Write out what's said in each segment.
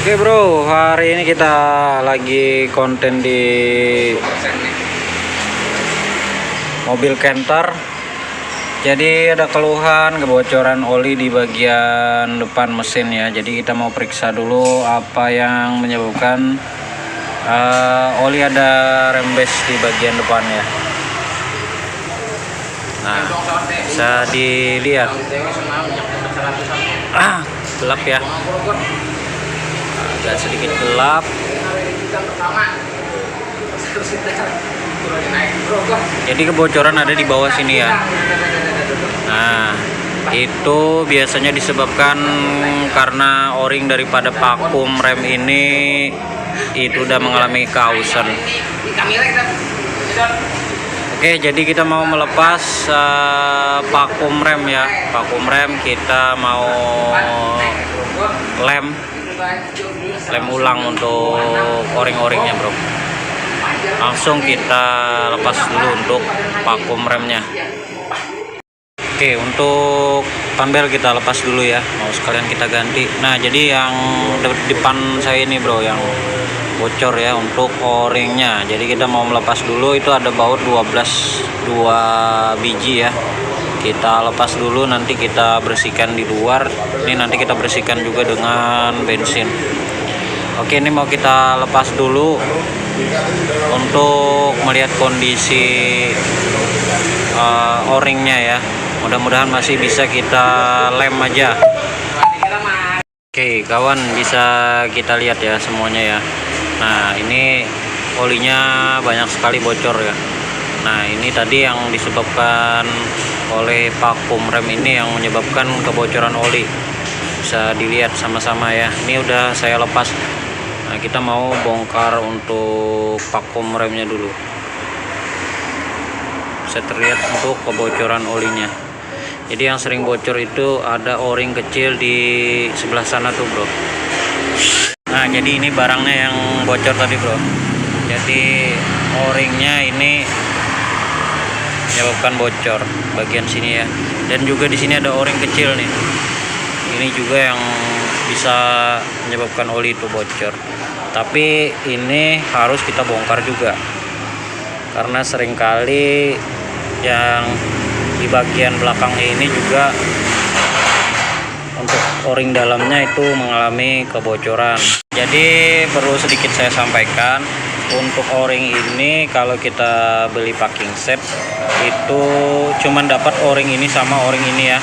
Oke bro, hari ini kita lagi konten di mobil Canter. Jadi ada keluhan kebocoran oli di bagian depan mesin ya. Jadi kita mau periksa dulu apa yang menyebabkan oli ada rembes di bagian depan ya. Nah, bisa dilihat. Gelap ya. Agak sedikit gelap. Jadi kebocoran ada di bawah sini ya. Nah, itu biasanya disebabkan karena o-ring daripada vakum rem ini itu udah mengalami kausan. Oke, jadi kita mau melepas vakum rem ya. Vakum rem kita mau lem ulang untuk o-ring-o-ringnya bro. Langsung kita lepas dulu untuk vakum remnya. Oke, untuk tambel kita lepas dulu ya, mau sekalian kita ganti. Nah, jadi yang depan saya ini bro yang bocor ya untuk o-ringnya. Jadi kita mau melepas dulu, itu ada baut 2 biji ya. Kita lepas dulu, nanti kita bersihkan di luar. Ini nanti kita bersihkan juga dengan bensin. Oke, ini mau kita lepas dulu untuk melihat kondisi o-ringnya ya. Mudah-mudahan masih bisa kita lem aja. Oke kawan, bisa kita lihat ya semuanya ya. Nah, ini olinya banyak sekali bocor ya. Nah, ini tadi yang disebabkan oleh vakum rem ini yang menyebabkan kebocoran oli. Bisa dilihat sama-sama ya. Ini udah saya lepas. Nah, kita mau bongkar untuk vakum remnya dulu. Bisa terlihat untuk kebocoran olinya. Jadi yang sering bocor itu ada o-ring kecil di sebelah sana tuh bro. Nah, jadi ini barangnya yang bocor tadi bro. Jadi o-ringnya ini menyebabkan bocor bagian sini ya. Dan juga di sini ada o-ring kecil nih. Ini juga yang bisa menyebabkan oli itu bocor. Tapi ini harus kita bongkar juga. Karena seringkali yang di bagian belakangnya ini juga untuk o-ring dalamnya itu mengalami kebocoran. Jadi perlu sedikit saya sampaikan, untuk o-ring ini kalau kita beli packing set itu cuman dapat o-ring ini sama o-ring ini ya.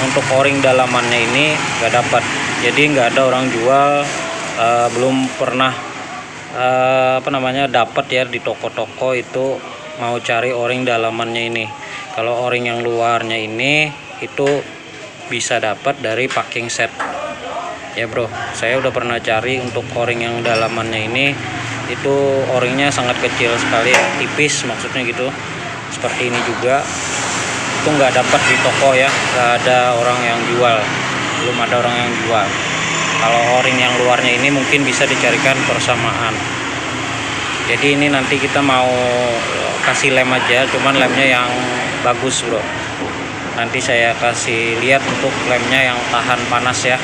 Untuk o-ring dalamannya ini nggak dapat. Jadi nggak ada orang jual, belum pernah dapat ya di toko-toko itu mau cari o-ring dalamannya ini. Kalau o-ring yang luarnya ini itu bisa dapat dari packing set ya bro. Saya udah pernah cari untuk o-ring yang dalamannya ini, itu o-ringnya sangat kecil sekali, tipis maksudnya gitu. Seperti ini juga itu nggak dapat di toko ya, nggak ada orang yang jual, belum ada orang yang jual. Kalau o-ring yang luarnya ini mungkin bisa dicarikan persamaan. Jadi ini nanti kita mau kasih lem aja, cuman lemnya yang bagus bro. Nanti saya kasih lihat untuk lemnya yang tahan panas ya,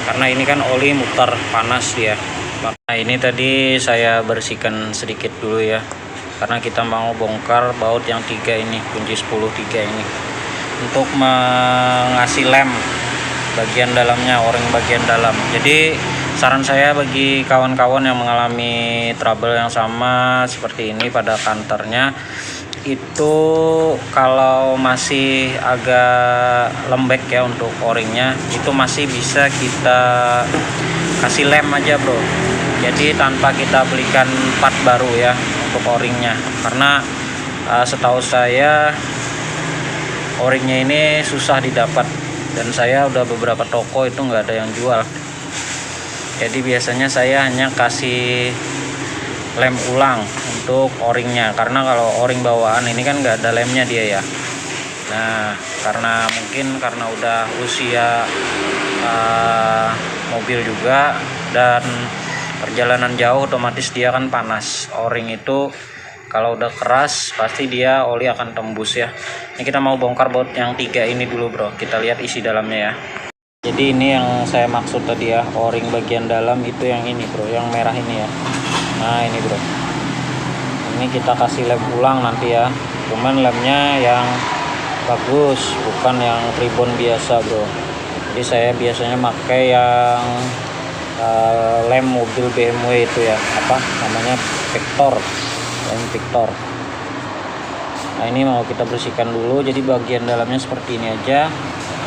karena ini kan oli muter panas dia. Nah, ini tadi saya bersihkan sedikit dulu ya, karena kita mau bongkar baut yang 3 ini, kunci 10-3 ini, untuk mengasih lem bagian dalamnya, o-ring bagian dalam. Jadi saran saya bagi kawan-kawan yang mengalami trouble yang sama seperti ini pada kantornya, itu kalau masih agak lembek ya untuk o-ringnya, itu masih bisa kita kasih lem aja bro. Jadi tanpa kita belikan part baru ya untuk o-ringnya, karena setahu saya o-ringnya ini susah didapat, dan saya udah beberapa toko itu nggak ada yang jual. Jadi biasanya saya hanya kasih lem ulang untuk o-ringnya, karena kalau o-ring bawaan ini kan nggak ada lemnya dia ya. Nah, mungkin karena udah usia mobil juga dan perjalanan jauh, otomatis dia kan panas. O-ring itu kalau udah keras pasti dia oli akan tembus ya. Ini kita mau bongkar baut yang 3 ini dulu bro, kita lihat isi dalamnya ya. Jadi ini yang saya maksud tadi ya, o-ring bagian dalam itu yang ini bro, yang merah ini ya. Nah ini bro, ini kita kasih lem ulang nanti ya, cuman lemnya yang bagus, bukan yang ribbon biasa bro. Jadi saya biasanya pakai yang lem mobil BMW itu ya, apa namanya, Victor, lem Victor. Nah ini mau kita bersihkan dulu. Jadi bagian dalamnya seperti ini aja,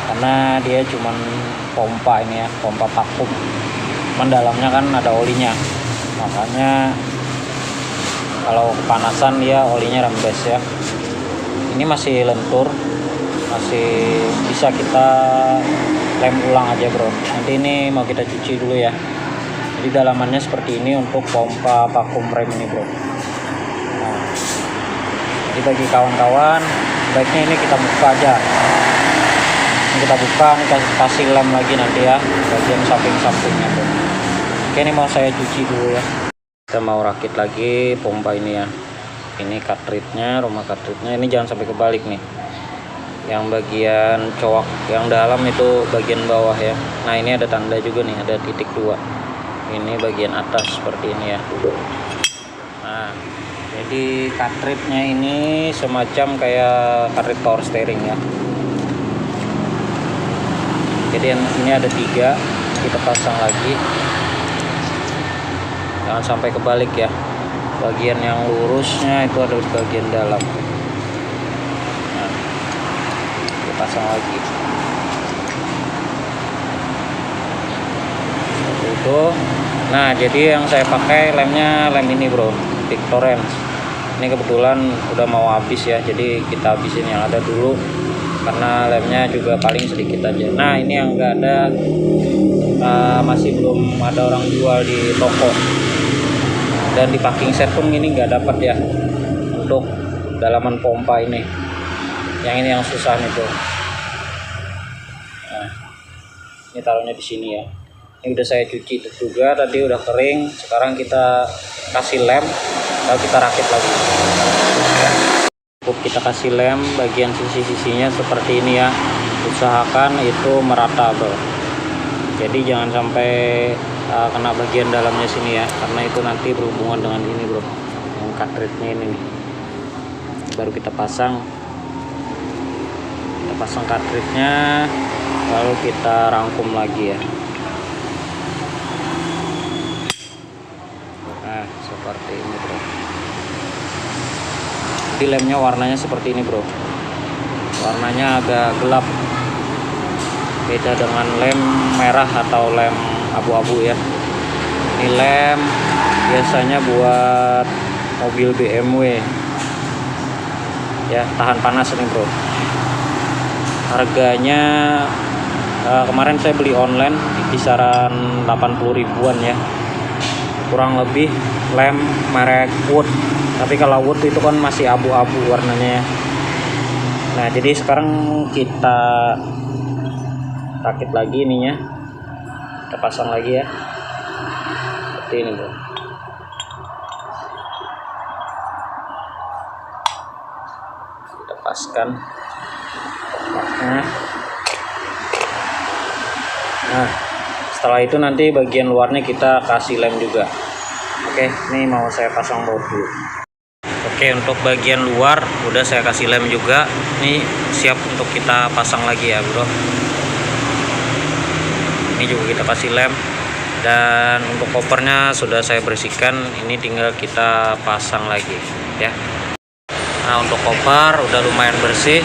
karena dia cuman pompa ini ya, pompa vakum, cuman dalamnya kan ada olinya, makanya kalau kepanasan dia olinya rembes ya. Ini masih lentur, masih bisa kita lem ulang aja bro. Nanti ini mau kita cuci dulu ya. Jadi dalamannya seperti ini untuk pompa vakum rem ini bro. Nah, jadi bagi kawan-kawan, baiknya ini kita buka aja. Ini kita buka, ini kasih lem lagi nanti ya, bagian samping-sampingnya bro. Oke, ini mau saya cuci dulu ya. Kita mau rakit lagi pompa ini ya. Ini cartridge-nya, rumah cartridge-nya ini jangan sampai kebalik nih. Yang bagian coak yang dalam itu bagian bawah ya. Nah ini ada tanda juga nih, ada titik 2. Ini bagian atas seperti ini ya. Nah jadi cartridge-nya ini semacam kayak cartridge power steering ya. Jadi ini ada 3, kita pasang lagi, jangan sampai kebalik ya. Bagian yang lurusnya itu ada di bagian dalam. Nah, kita pasang lagi seperti itu. Nah jadi yang saya pakai lemnya lem ini bro, Victorance. Ini kebetulan udah mau habis ya, jadi kita habisin yang ada dulu, karena lemnya juga paling sedikit aja. Nah ini yang enggak ada, masih belum ada orang jual di toko, dan di packing set pun ini nggak dapat ya untuk dalaman pompa ini. Yang ini yang susah nih bro. Nah ini taruhnya di sini ya. Ini udah saya cuci juga tadi, udah kering. Sekarang kita kasih lem, lalu kita rakit lagi. Cukup kita kasih lem bagian sisi-sisinya seperti ini ya. Usahakan itu merata bro. Jadi jangan sampai kena bagian dalamnya sini ya, karena itu nanti berhubungan dengan ini bro, yang cartridge-nya ini nih. Baru kita pasang cartridge-nya, lalu kita rangkum lagi ya. Nah seperti ini bro. Jadi lemnya warnanya seperti ini bro, warnanya agak gelap, beda dengan lem merah atau lem abu-abu ya. Ini lem biasanya buat mobil BMW ya, tahan panas ini bro. Harganya kemarin saya beli online di kisaran 80 ribuan ya, kurang lebih lem merek Wood. Tapi kalau Wood itu kan masih abu-abu warnanya ya. Nah jadi sekarang kita rakit lagi ininya, kita pasang lagi ya, seperti ini bro. Kita paskan. Nah setelah itu nanti bagian luarnya kita kasih lem juga. Oke, ini mau saya pasang baut dulu. Oke, untuk bagian luar udah saya kasih lem juga. Ini siap untuk kita pasang lagi ya bro. Ini juga kita kasih lem, dan untuk kopernya sudah saya bersihkan. Ini tinggal kita pasang lagi ya. Nah untuk koper udah lumayan bersih.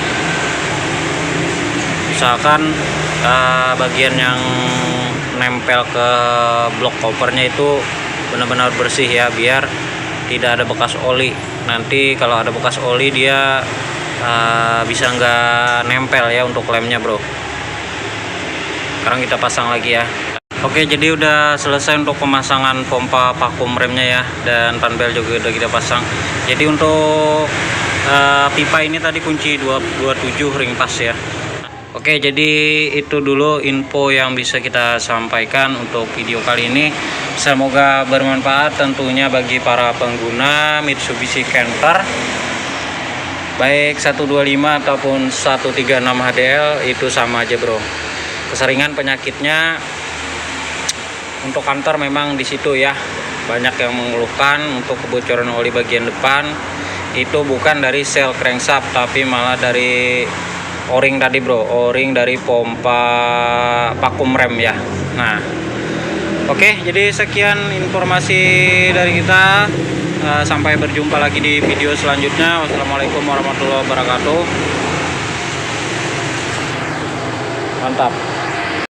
Usahakan bagian yang nempel ke blok kopernya itu benar-benar bersih ya, biar tidak ada bekas oli. Nanti kalau ada bekas oli dia bisa nggak nempel ya untuk lemnya bro. Sekarang kita pasang lagi ya. Oke, jadi udah selesai untuk pemasangan pompa vakum remnya ya, dan panbel juga udah kita pasang. Jadi untuk pipa ini tadi kunci 27 ring pas ya. Oke, jadi itu dulu info yang bisa kita sampaikan untuk video kali ini. Semoga bermanfaat tentunya bagi para pengguna Mitsubishi Canter, baik 125 ataupun 136 HDL, itu sama aja bro. keseringan penyakitnya untuk kantor memang di situ ya. Banyak yang mengeluhkan untuk kebocoran oli bagian depan itu bukan dari sel crankshaft tapi malah dari o-ring tadi bro, o-ring dari pompa vakum rem ya. Nah, oke, jadi sekian informasi dari kita. Sampai berjumpa lagi di video selanjutnya. Wassalamualaikum warahmatullahi wabarakatuh. Mantap.